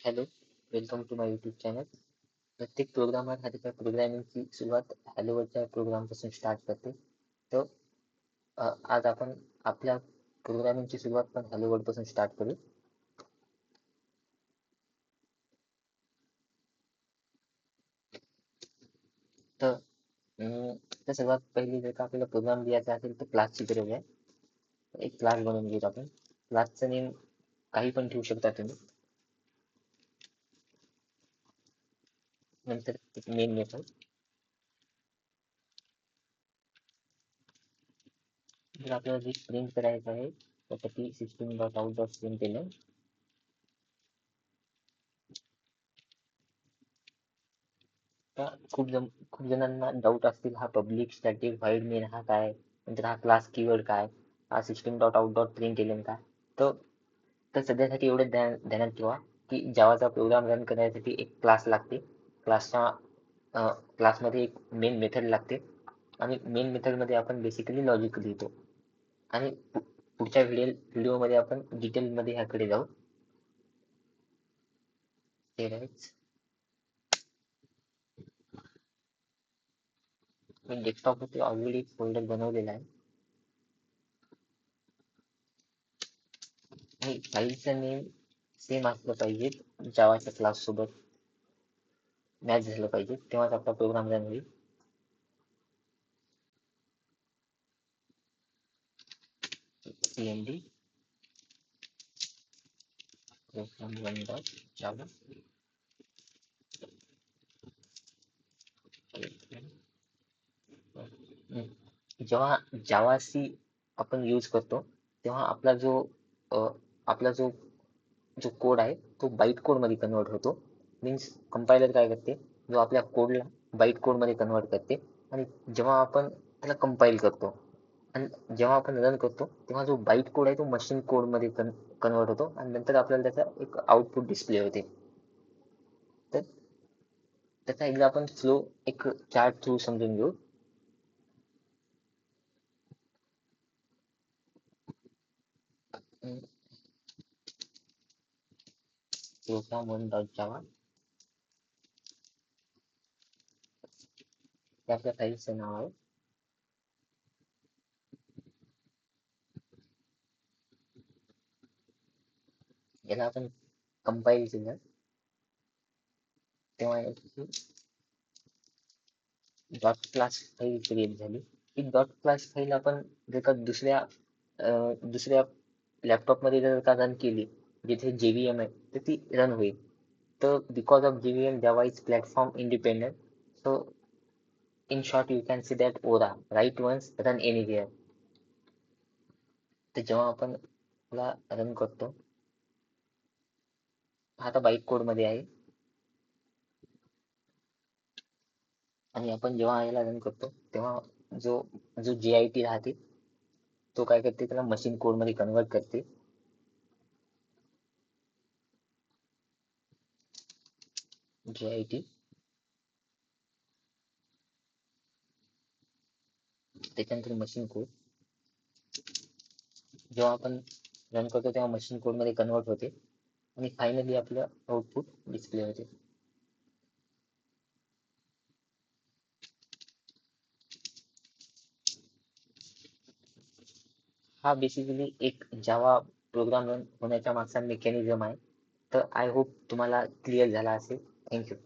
Hello, welcome to my YouTube channel. प्रत्येक programmer हा त्याच्या प्रोग्रामिंगची सुरुवात हॅलो वर्डच्या प्रोग्रामपासून स्टार्ट करते. तर आज आपण आपल्या प्रोग्रामिंगची सुरुवात पण हॅलो वर्डपासून स्टार्ट करू. तर तर सर्वात पहिली जर का आपल्याला प्रोग्राम लिहायचा असेल तर क्लासची गरज आहे. एक क्लास बनवून घेऊ आपण. क्लासचं नेम काही पण ठेवू शकता तुम्ही. नंतर एक मेन मेथड. जर आपल्याला जे प्रिंट करायचं आहे त्यासाठी system dot out dot print केलं. खूप जणांना डाऊट असतील, हा पब्लिक स्टॅटिक व्हाईड मेन हा काय, नंतर हा क्लास कीवर्ड काय, हा system dot out dot print element काय. तर तर सध्यासाठी एवढं ध्यानात ठेवा की जावाचा प्रोग्राम रन करण्यासाठी एक क्लास लागते. क्लासच्या क्लासमध्ये एक मेन मेथड लागते आणि मेन मेथड मध्ये आपण बेसिकली लॉजिक लिहितो. आणि पुढच्या व्हिडिओमध्ये आपण डिटेलमध्ये ह्याकडे जाऊ. मी डेस्कटॉपवरती ऑलरेडी फोल्डर बनवलेला आहे आणि फाईलचं नेम सेम असलं पाहिजे, जावाच्या क्लास सोबत मॅच झालं पाहिजे, तेव्हाच आपला प्रोग्राम रन होईल. cmd program1.java. जेव्हा जावा सी आपण यूज करतो तेव्हा आपला जो जो कोड आहे तो बाईट कोड मध्ये कन्वर्ट होतो. मीन्स कंपायलर काय करते, जो आपल्या कोडला बाईट कोड मध्ये कन्वर्ट करते आणि जेव्हा आपण त्याला कंपाईल करतो आणि जेव्हा आपण रन करतो तेव्हा जो बाईट कोड आहे तो मशीन कोड मध्ये कन्वर्ट होतो आणि नंतर आपल्याला त्याचा एक आउटपुट डिस्प्ले होते. तर त्याचा एकदा आपण फ्लो एक चार्ट थ्रू समजून घेऊ. program1.java हे आपल्या फाईलचं नाव आहे. याला आपण कंपाईल केलं तेव्हा डॉट क्लास फाईल क्रिएट झाली. ही डॉट क्लास फाईल आपण जर का दुसऱ्या लॅपटॉप मध्ये जर का रन केली जिथे JVM आहे तर ती रन होईल. तर because of JVM Java is platform independent, so in short you can say that ORA write once run anywhere. तर जेव्हा आपण ला रन करतो, आता बाईट कोड मध्ये आहे आणि आपण जेव्हा याला रन करतो तेव्हा जो जो JIT राहते तो काय करते, त्याला मशीन कोड मध्ये कन्वर्ट करते. JIT त्याच्यानंतर मशीन कोड जेव्हा आपण रन करतो तेव्हा मशीन कोड मध्ये कन्वर्ट होते आणि फायनली आपलं आउटपुट डिस्प्ले होते. हा बेसिकली एक जावा प्रोग्राम रन होण्याच्या मागचा मेकॅनिझम आहे. तर आय होप तुम्हाला क्लिअर झाला असेल. थँक्यू.